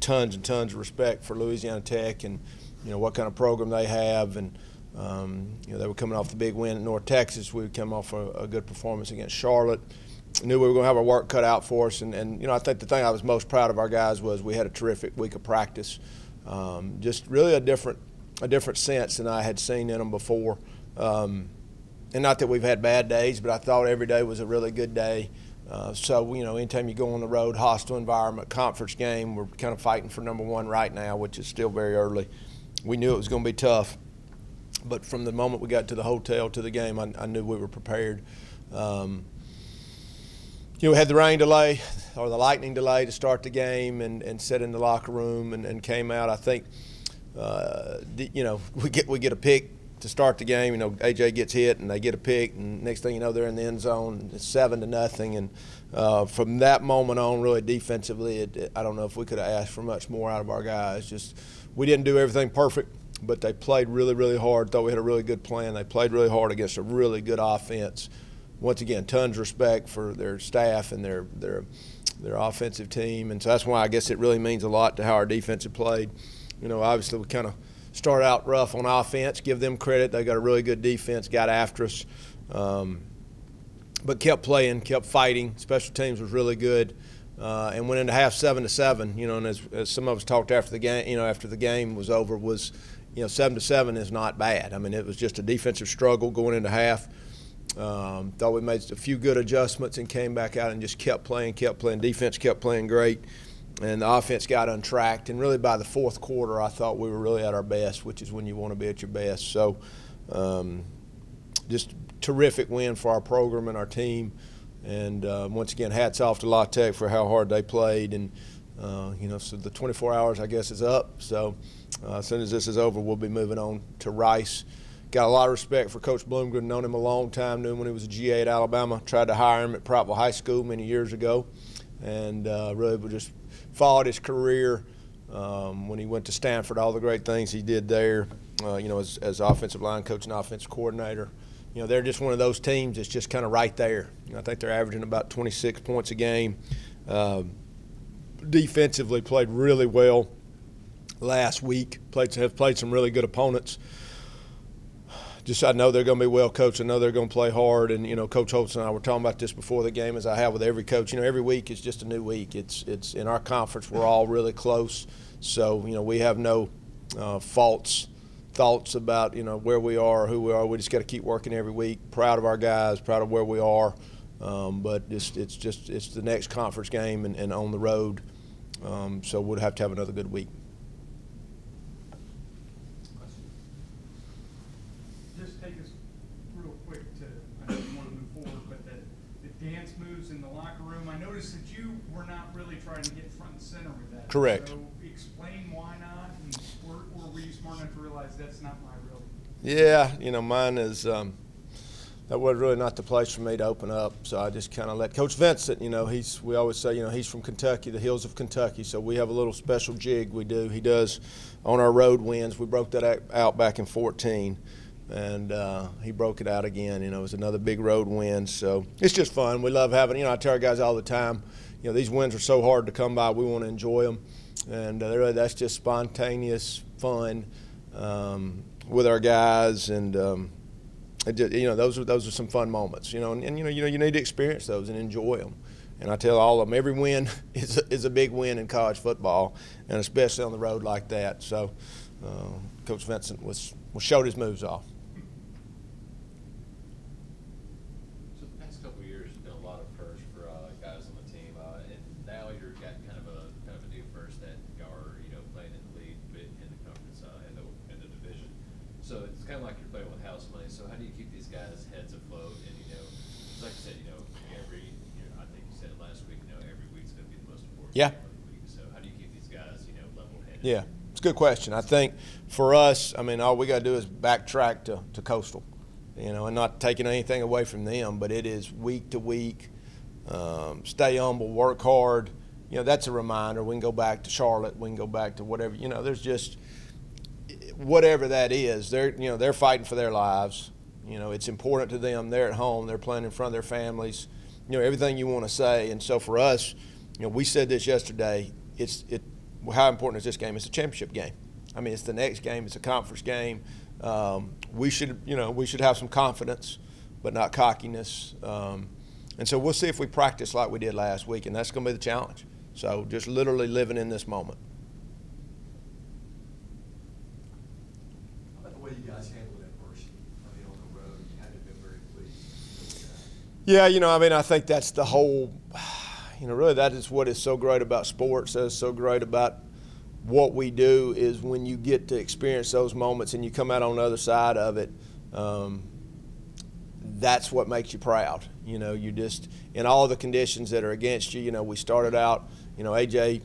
tons and tons of respect for Louisiana Tech and, what kind of program they have. And, they were coming off the big win at North Texas. We came off a good performance against Charlotte. Knew we were going to have our work cut out for us. And I think the thing I was most proud of our guys was we had a terrific week of practice. Just really a different sense than I had seen in them before. And not that we've had bad days, but I thought every day was a really good day. So, anytime you go on the road, hostile environment, conference game, we're kind of fighting for number one right now, which is still very early. We knew it was going to be tough. But from the moment we got to the hotel to the game, I knew we were prepared. We had the rain delay or the lightning delay to start the game and sat in the locker room and came out. I think, we get a pick to start the game. AJ gets hit and they get a pick, and next thing you know, they're in the end zone. It's 7-0, and from that moment on, really defensively, I don't know if we could have asked for much more out of our guys. Just we didn't do everything perfect, but they played really, really hard. Thought we had a really good plan. They played really hard against a really good offense. Once again, tons of respect for their staff and their offensive team, and so that's why I guess it really means a lot to how our defense had played. Obviously we kind of started out rough on offense. Give them credit; they got a really good defense, got after us, but kept playing, kept fighting. Special teams was really good, and went into half 7-7. And as some of us talked after the game, after the game was over, was 7-7 is not bad. I mean, it was just a defensive struggle going into half. Thought we made a few good adjustments and came back out and just kept playing. Defense kept playing great, and the offense got untracked. And really by the fourth quarter, I thought we were really at our best, which is when you want to be at your best. So just terrific win for our program and our team. And once again, hats off to La Tech for how hard they played. And, so the 24 hours, I guess, is up. So as soon as this is over, we'll be moving on to Rice. Got a lot of respect for Coach Bloomgren. Known him a long time. Knew him when he was a GA at Alabama. Tried to hire him at Prattville High School many years ago. And really just followed his career when he went to Stanford, all the great things he did there, as offensive line coach and offensive coordinator. They're just one of those teams that's just kind of right there. I think they're averaging about 26 points a game. Defensively played really well last week. Have played some really good opponents. Just I know they're going to be well coached. I know they're going to play hard. And Coach Holtz and I were talking about this before the game, as I have with every coach. Every week is just a new week. It's in our conference we're all really close. So we have no false thoughts about where we are or who we are. We just got to keep working every week. Proud of our guys. Proud of where we are. But it's the next conference game and on the road. So we'll have to have another good week. Just take us real quick to, I know you want to move forward, but the dance moves in the locker room. I noticed that you were not really trying to get front and center with that. Correct. So explain why not, and or were you smart enough to realize that's not my real? Yeah, mine is that was really not the place for me to open up. So I just kind of let Coach Vincent, we always say, he's from Kentucky, the hills of Kentucky. So we have a little special jig we do. He does on our road wins. We broke that out back in 2014. And he broke it out again. It was another big road win. So it's just fun. We love having, I tell our guys all the time, these wins are so hard to come by. We want to enjoy them. And really that's just spontaneous fun with our guys. And, those are some fun moments, and you need to experience those and enjoy them. And I tell all of them, every win is a big win in college football, and especially on the road like that. So Coach Vincent showed his moves off. So the past couple of years have been a lot of firsts for guys on the team, and now you're got kind of a new first that are playing in the league, but in the conference in the division. So it's kind of like you're playing with house money. So how do you keep these guys' heads afloat? And like you said, I think you said it last week. Every week's going to be the most important. Yeah. Part of the week. So how do you keep these guys, level-headed? Yeah, it's a good question. I think for us, all we got to do is backtrack to Coastal, and not taking anything away from them, but it is week to week. Stay humble, work hard. That's a reminder. We can go back to Charlotte. We can go back to whatever. There's just whatever that is. They're fighting for their lives. It's important to them. They're at home. They're playing in front of their families. Everything you want to say. And so for us, we said this yesterday. how important is this game? It's a championship game. I mean, it's the next game. It's a conference game. We should have some confidence, but not cockiness. And so we'll see if we practice like we did last week, and that's going to be the challenge. So just literally living in this moment. How about the way you guys handled adversity? I mean, on the road, you had to be very pleased with that. Yeah, I mean, I think that's the whole, really that is what is so great about sports. That's so great about what we do is when you get to experience those moments and you come out on the other side of it, that's what makes you proud. You just, in all the conditions that are against you, we started out, AJ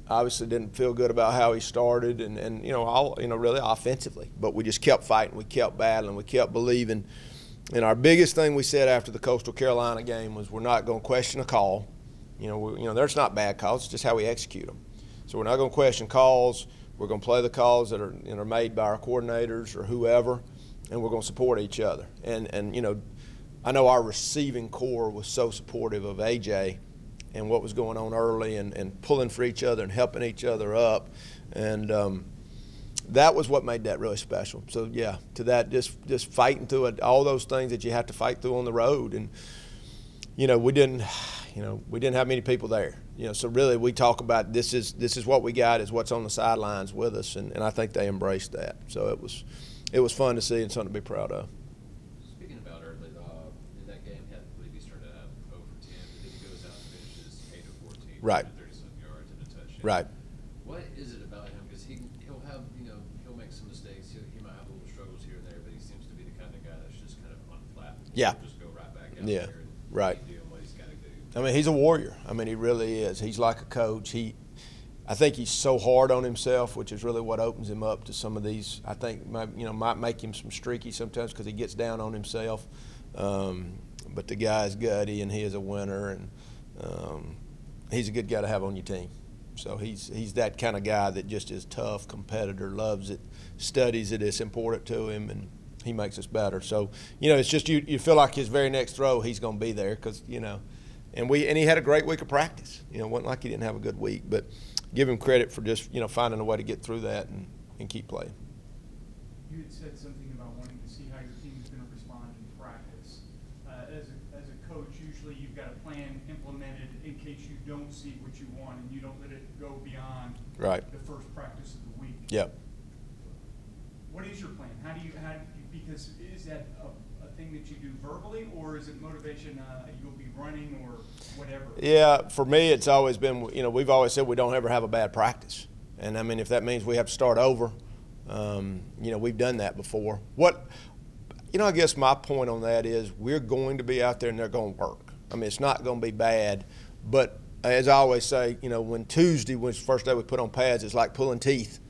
obviously didn't feel good about how he started and really offensively, but we just kept fighting, we kept battling, we kept believing. And our biggest thing we said after the Coastal Carolina game was we're not going to question a call. There's not bad calls, it's just how we execute them. So we're not going to question calls. We're going to play the calls that are made by our coordinators or whoever, and we're going to support each other. And I know our receiving core was so supportive of AJ and what was going on early and pulling for each other and helping each other up. And that was what made that really special. So, yeah, to that, just fighting through it, all those things that you have to fight through on the road. And, we didn't have many people there. So really we talk about this is what we got, is what's on the sidelines with us, and I think they embraced that. So it was fun to see and something to be proud of. Speaking about early, in that game, I believe he started out 0 for 10, but then he goes out and finishes 8 of 14, Right. 30-some yards and a touchdown. Right. What is it about him? Because he'll have, he'll make some mistakes. He might have little struggles here and there, but he seems to be the kind of guy that's just kind of unflappable. Yeah. He'll just go right back out Yeah. there and Right. keep doing what he's got to do. I mean, he's a warrior. I mean, he really is. He's like a coach. I think he's so hard on himself, which is really what opens him up to some of these. I think might make him some streaky sometimes because he gets down on himself. But the guy's gutty and he is a winner, and he's a good guy to have on your team. So he's that kind of guy that just is tough, competitor, loves it, studies it. It's important to him, and he makes us better. So it's just you feel like his very next throw he's going to be there because And he had a great week of practice. It wasn't like he didn't have a good week, but give him credit for just finding a way to get through that and keep playing. You had said something about wanting to see how your team is going to respond in practice. As a coach, usually you've got a plan implemented in case you don't see what you want and you don't let it go beyond the first practice of the week. Yep. What is your plan? Because is that a thing that you do verbally, or is it motivation you'll be running or whatever? Yeah, for me it's always been, we've always said we don't ever have a bad practice. And I mean, if that means we have to start over, we've done that before. I guess my point on that is we're going to be out there and they're going to work. I mean, it's not going to be bad, but as I always say, when Tuesday was the first day we put on pads, it's like pulling teeth.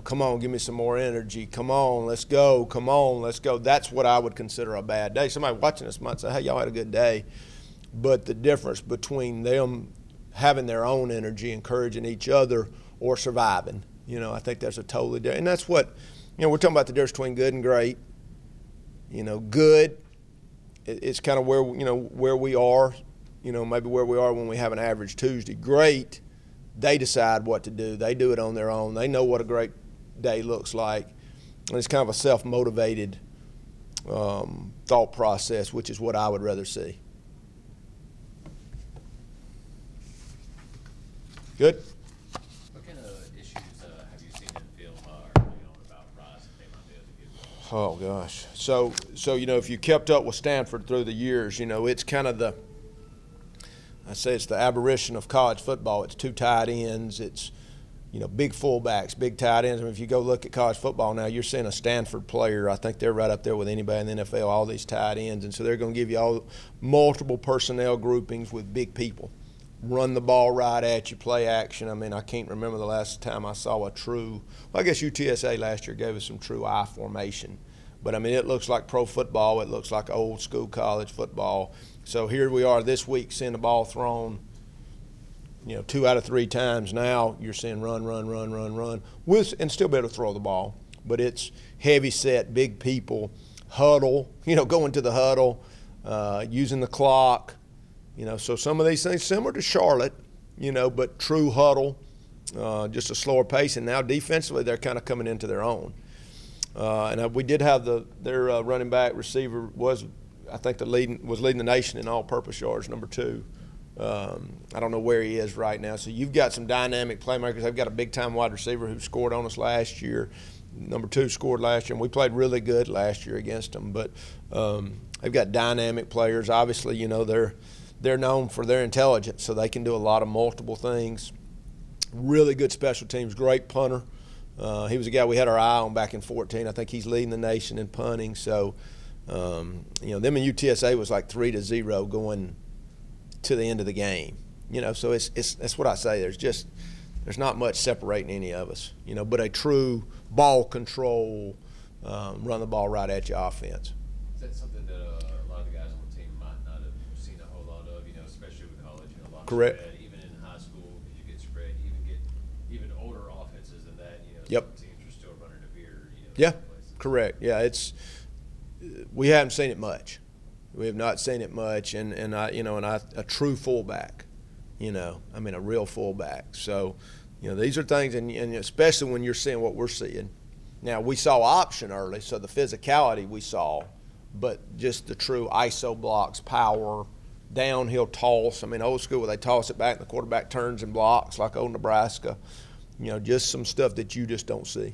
Come on, give me some more energy. Come on, let's go. Come on, let's go. That's what I would consider a bad day. Somebody watching us might say, hey, y'all had a good day. But the difference between them having their own energy, encouraging each other, or surviving, I think there's a totally different. And that's what, we're talking about the difference between good and great. Good, it's kind of where we are, maybe where we are when we have an average Tuesday. Great, they decide what to do. They do it on their own. They know what a great day looks like. And it's kind of a self-motivated thought process, which is what I would rather see. Good? What kind of issues have you seen in film early on about Rice that they might be able to get? Oh, gosh. So if you kept up with Stanford through the years, it's kind of I say it's the aberration of college football. It's two tight ends. It's, big fullbacks, big tight ends. I mean, if you go look at college football now, you're seeing a Stanford player. I think they're right up there with anybody in the NFL, all these tight ends. And so they're going to give you all multiple personnel groupings with big people. Run the ball right at you, play action. I mean, I can't remember the last time I saw a true – I guess UTSA last year gave us some true I formation. But, I mean, it looks like pro football. It looks like old school college football. So here we are this week seeing the ball thrown, 2 out of 3 times. Now you're seeing run, and still be able to throw the ball. But it's heavy set, big people, huddle, going to the huddle, using the clock. So some of these things similar to Charlotte, but true huddle, just a slower pace, and now defensively they're kind of coming into their own. And we did have their running back receiver was, I think, was leading the nation in all-purpose yards, number 2. I don't know where he is right now. So you've got some dynamic playmakers. They've got a big-time wide receiver who scored on us last year. Number 2 scored last year, and we played really good last year against them. But they've got dynamic players. Obviously, you know, they're known for their intelligence, so they can do a lot of multiple things. Really good special teams, great punter. He was a guy we had our eye on back in 14. I think he's leading the nation in punting. So, you know, them and UTSA was like 3-0 going to the end of the game. You know, so that's what I say. There's not much separating any of us. You know, but a true ball control, run the ball right at your offense. Is that something that a lot of the guys on the team might not have seen a whole lot of? You know, especially with college. You know, a lot of Correct. spread, even in high school, you get spread. You even get even older offenses than that. You know, Yep. some teams are still running a veer. You know, Yeah, some places. correct. Yeah, we haven't seen it much. We have not seen it much, and a true fullback. You know, I mean, a real fullback. So, you know, these are things, and especially when you're seeing what we're seeing. Now, we saw option early, so the physicality we saw, but just the true ISO blocks, power, downhill toss. I mean, old school where they toss it back and the quarterback turns and blocks like old Nebraska. You know, just some stuff that you just don't see.